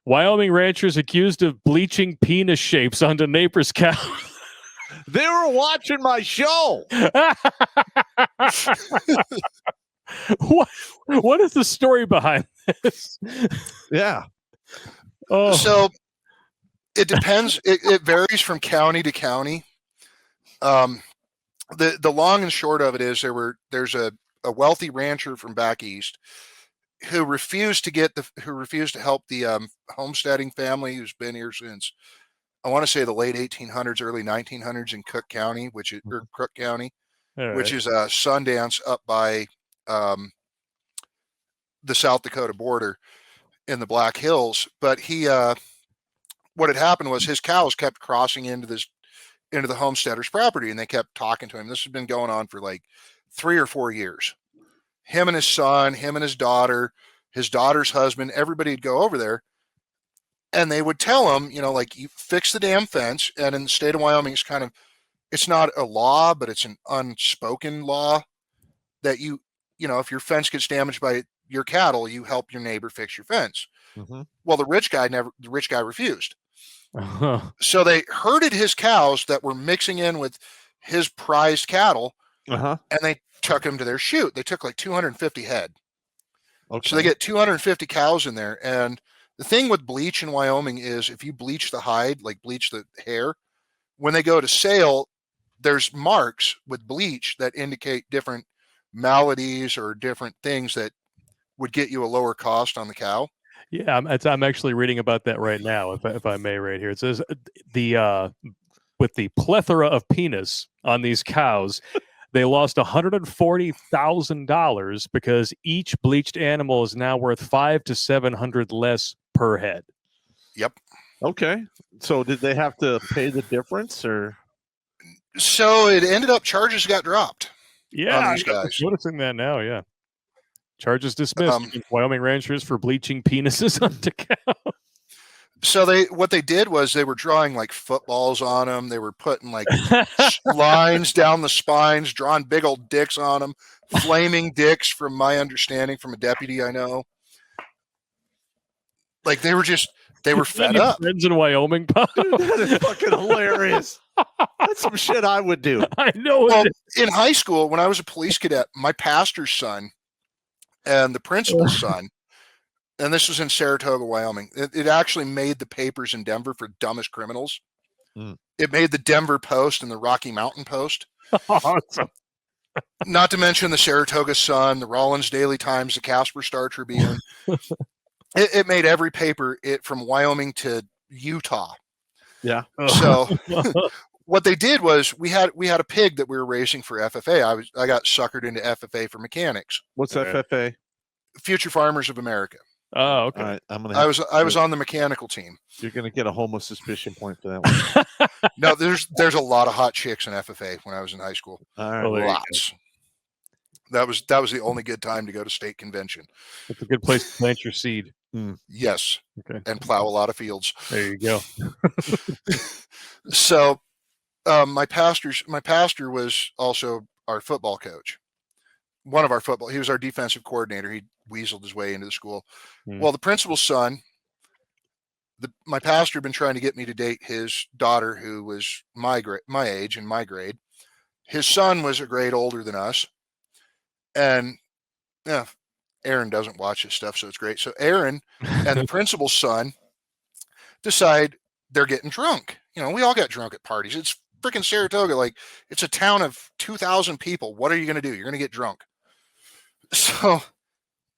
Wyoming ranchers accused of bleaching penis shapes onto neighbors' cows. They were watching my show. What is the story behind this? Yeah. Oh, So it depends. It varies from county to county. The long and short of it is there's a wealthy rancher from back east who refused to help the homesteading family who's been here since, I want to say, the late 1800s, early 1900s in Cook County, which is Crook County, which is Sundance up by the South Dakota border in the Black Hills. But what had happened was his cows kept crossing into the homesteader's property, and they kept talking to him. This has been going on for like 3 or 4 years. Him and his son, him and his daughter's husband, everybody would go over there, and they would tell him, like, you fix the damn fence. And in the state of Wyoming, it's not a law, but it's an unspoken law that if your fence gets damaged by your cattle, you help your neighbor fix your fence. Mm-hmm. Well, the rich guy refused. So they herded his cows that were mixing in with his prized cattle, and they took him to their chute. They took like 250 head. Okay. So they get 250 cows in there. And the thing with bleach in Wyoming is if you bleach the hide, like bleach the hair, when they go to sale, there's marks with bleach that indicate different maladies or different things that would get you a lower cost on the cow. Yeah, I'm actually reading about that right now, if I may, right here. It says with the plethora of penis on these cows, they lost $140,000 because each bleached animal is now worth $500 to $700 less per head. Yep. Okay. So did they have to pay the difference, or? So it ended up charges got dropped. Yeah, on these guys. I'm noticing that now. Yeah. Charges dismissed against Wyoming ranchers for bleaching penises onto cows. So what they did was they were drawing like footballs on them. They were putting like lines down the spines, drawing big old dicks on them, flaming dicks, from my understanding from a deputy I know. Like they were fed up. Friends in Wyoming, Pop? That is fucking hilarious. That's some shit I would do. I know. Well, in high school, when I was a police cadet, my pastor's son and the principal's son, and this was in Saratoga, Wyoming. It actually made the papers in Denver for dumbest criminals. It made the Denver Post and the Rocky Mountain Post. Awesome. Not to mention the Saratoga Sun, the Rollins Daily Times, the Casper Star Tribune. It made every paper from Wyoming to Utah. Yeah. So what they did was we had a pig that we were raising for FFA. I got suckered into FFA for mechanics. What's FFA? Future Farmers of America. Oh, okay. All right, I was on the mechanical team. You're gonna get a homo suspicion point for that one. No, there's a lot of hot chicks in FFA when I was in high school. All right, lots. That was the only good time to go to state convention. It's a good place to plant your seed. Yes. Okay. And plow a lot of fields. There you go. So, my pastor was also our football coach. He was our defensive coordinator. He weaseled his way into the school. Well, the principal's son, my pastor had been trying to get me to date his daughter, who was my age and my grade. His son was a grade older than us. And yeah, Aaron doesn't watch this stuff, so it's great. So Aaron and the principal's son decide they're getting drunk. We all get drunk at parties. It's freaking Saratoga. Like, it's a town of 2,000 people. What are you going to do? You're going to get drunk. So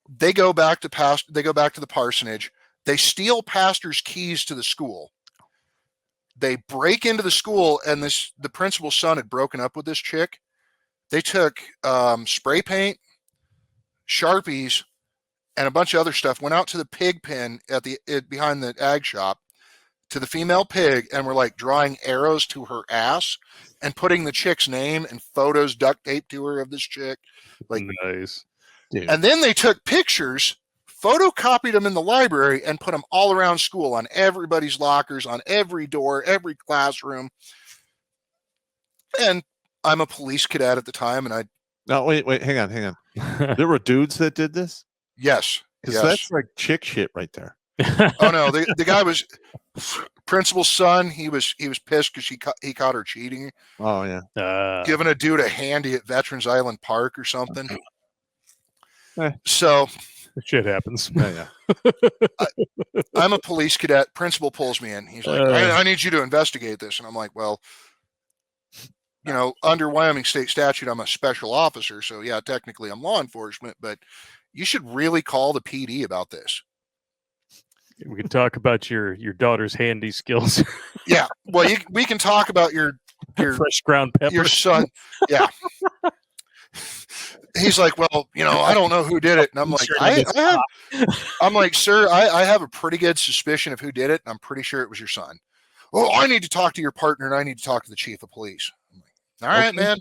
they go back to the parsonage. They steal pastor's keys to the school. They break into the school, and the principal's son had broken up with this chick. They took spray paint, Sharpies, and a bunch of other stuff, went out to the pig pen behind the ag shop to the female pig, and were like drawing arrows to her ass and putting the chick's name and photos duct taped to her of this chick. Like, nice. Dude. And then they took pictures, photocopied them in the library, and put them all around school, on everybody's lockers, on every door, every classroom. And I'm a police cadet at the time, and No, wait, hang on. There were dudes that did this? Yes. Because that's like chick shit right there. Oh no, the guy was principal's son. He was pissed because he caught her cheating. Oh yeah. Giving a dude a handy at Veterans Island Park or something. So shit happens. Yeah. I'm a police cadet. Principal pulls me in. He's like, I need you to investigate this. And I'm like, well, under Wyoming state statute, I'm a special officer. So yeah, technically I'm law enforcement, but you should really call the PD about this. We can talk about your daughter's handy skills. Yeah. Well, we can talk about your fresh ground pepper. Your son. Yeah. He's like, well, I don't know who did it. And I'm like, I'm like, sir, I have a pretty good suspicion of who did it. And I'm pretty sure it was your son. Oh, I need to talk to your partner and I need to talk to the chief of police. I'm like, all right, man.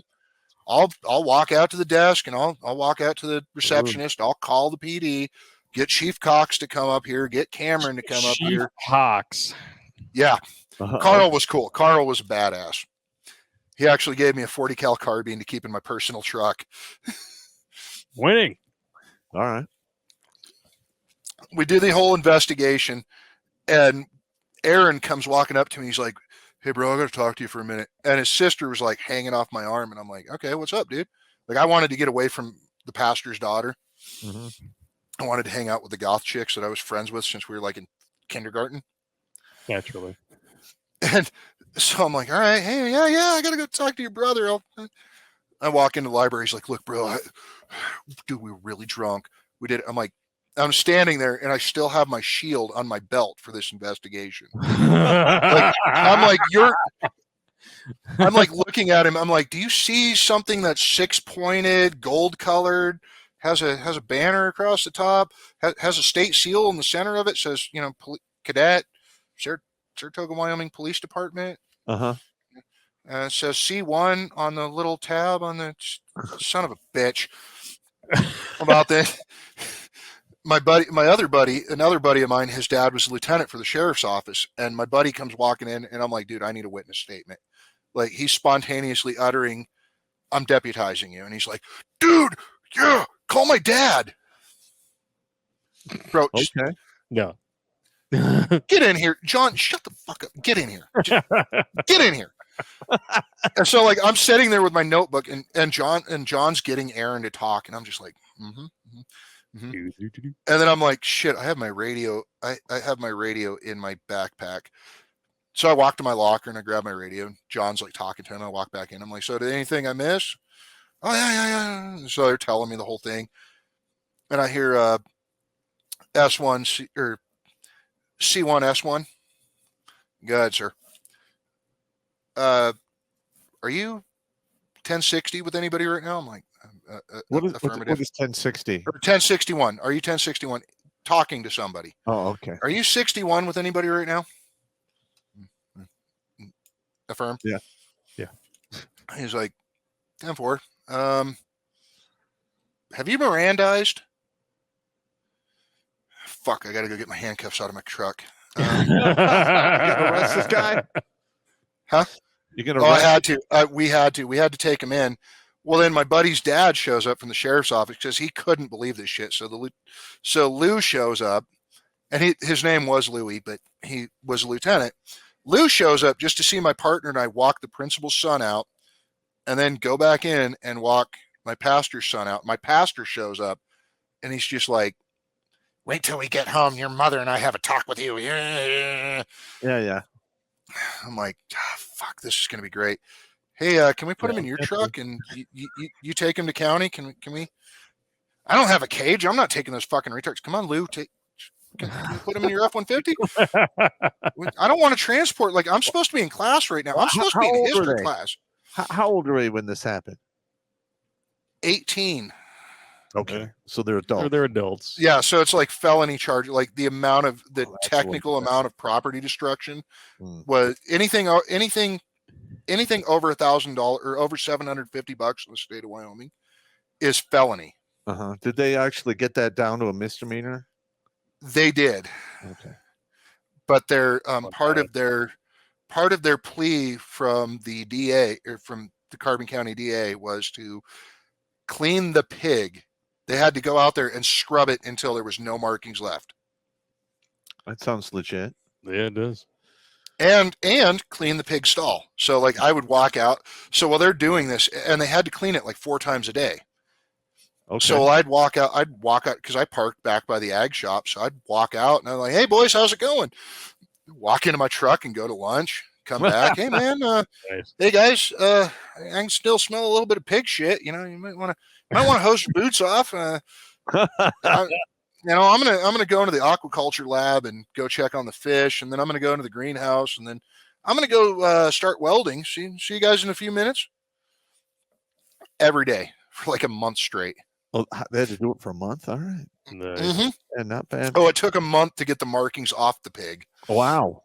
I'll walk out to the desk and I'll walk out to the receptionist. I'll call the PD, get Chief Cox to come up here, get Cameron to come up here. Cox. Yeah. Carl was cool. Carl was a badass. He actually gave me a 40 cal carbine to keep in my personal truck. Winning. All right. We do the whole investigation, and Aaron comes walking up to me. He's like, hey, bro, I got to talk to you for a minute. And his sister was like hanging off my arm, and I'm like, okay, what's up, dude? Like, I wanted to get away from the pastor's daughter. Mm-hmm. I wanted to hang out with the goth chicks that I was friends with since we were like in kindergarten. Naturally. And so I'm like, all right, hey, yeah, I got to go talk to your brother. I walk into the library. He's like, look, bro, dude, we were really drunk. We did. I'm like, I'm standing there and I still have my shield on my belt for this investigation. I'm like looking at him. I'm like, do you see something that's 6-pointed, gold colored, has a banner across the top, has a state seal in the center of it, says, cadet, Saratoga, Wyoming Police Department. It says C1 on the little tab on the son of a bitch. About that. Another buddy of mine, his dad was a lieutenant for the sheriff's office, and my buddy comes walking in, and I'm like, dude, I need a witness statement. Like, he's spontaneously uttering, I'm deputizing you. And he's like, dude, yeah, call my dad. Bro, okay. No. Get in here. John, shut the fuck up. Get in here. Get in here. And so, like, I'm sitting there with my notebook, and John's getting Aaron to talk, and I'm just like, and then I'm like, shit, I have my radio. I have my radio in my backpack. So I walk to my locker and I grab my radio. John's like talking to him. I walk back in. I'm like, so did anything I miss? Oh, yeah. So they're telling me the whole thing. And I hear S1 or C1 S1. Go ahead, sir. Are you 1060 with anybody right now? I'm like, what is 1060? Or 1061. Are you 1061 talking to somebody? Oh, okay. Are you 61 with anybody right now? Affirm. Yeah. He's like, 10-4. Have you Mirandized? Fuck, I got to go get my handcuffs out of my truck. You gonna arrest this guy? Huh? You gonna? I had to. We had to take him in. Well, then my buddy's dad shows up from the sheriff's office because he couldn't believe this shit. So Lou shows up, and his name was Louie, but he was a lieutenant. Lou shows up just to see my partner and I walk the principal's son out, and then go back in and walk my pastor's son out. My pastor shows up, and he's just like, wait till we get home. Your mother and I have a talk with you. Yeah. I'm like, fuck, this is going to be great. Hey, can we put him in your truck and you take him to county? Can we? I don't have a cage. I'm not taking those fucking retards. Come on, Lou. Can you put him in your F-150? I don't want to transport. Like, I'm supposed to be in class right now. I'm supposed to be in history class. How old are they when this happened? 18. Okay. So they're adults. They're adults. Yeah. So it's like felony charge. Like the amount of technical amount of property destruction was anything over $1,000 or over $750 in the state of Wyoming is felony. Did they actually get that down to a misdemeanor? They did. Okay. But they're part of their plea from the DA or from the Carbon County DA was to clean the pig. They had to go out there and scrub it until there was no markings left. That sounds legit. Yeah, it does. And clean the pig stall. So like I would walk out. So while they're doing this, and they had to clean it like 4 times a day. Okay. So I'd walk out because I parked back by the ag shop. So I'd walk out and I'm like, hey boys, how's it going? Walk into my truck and go to lunch, come back. Hey man, Nice. hey guys, I can still smell a little bit of pig shit. You know, you might want to hose your boots off. I'm gonna go into the aquaculture lab and go check on the fish, and then I'm gonna go into the greenhouse, and then I'm gonna go start welding. See you guys in a few minutes. Every day for like a month straight. Well, they had to do it for a month. All right. Nice. Mm-hmm. And not bad. Oh, it took a month to get the markings off the pig. Wow.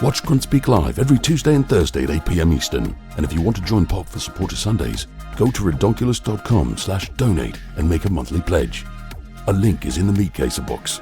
Watch Grunt Speak live every Tuesday and Thursday at 8 p.m. Eastern. And if you want to join Pop for Supporter Sundays, go to redonkulous.com/donate and make a monthly pledge. A link is in the meat caser box.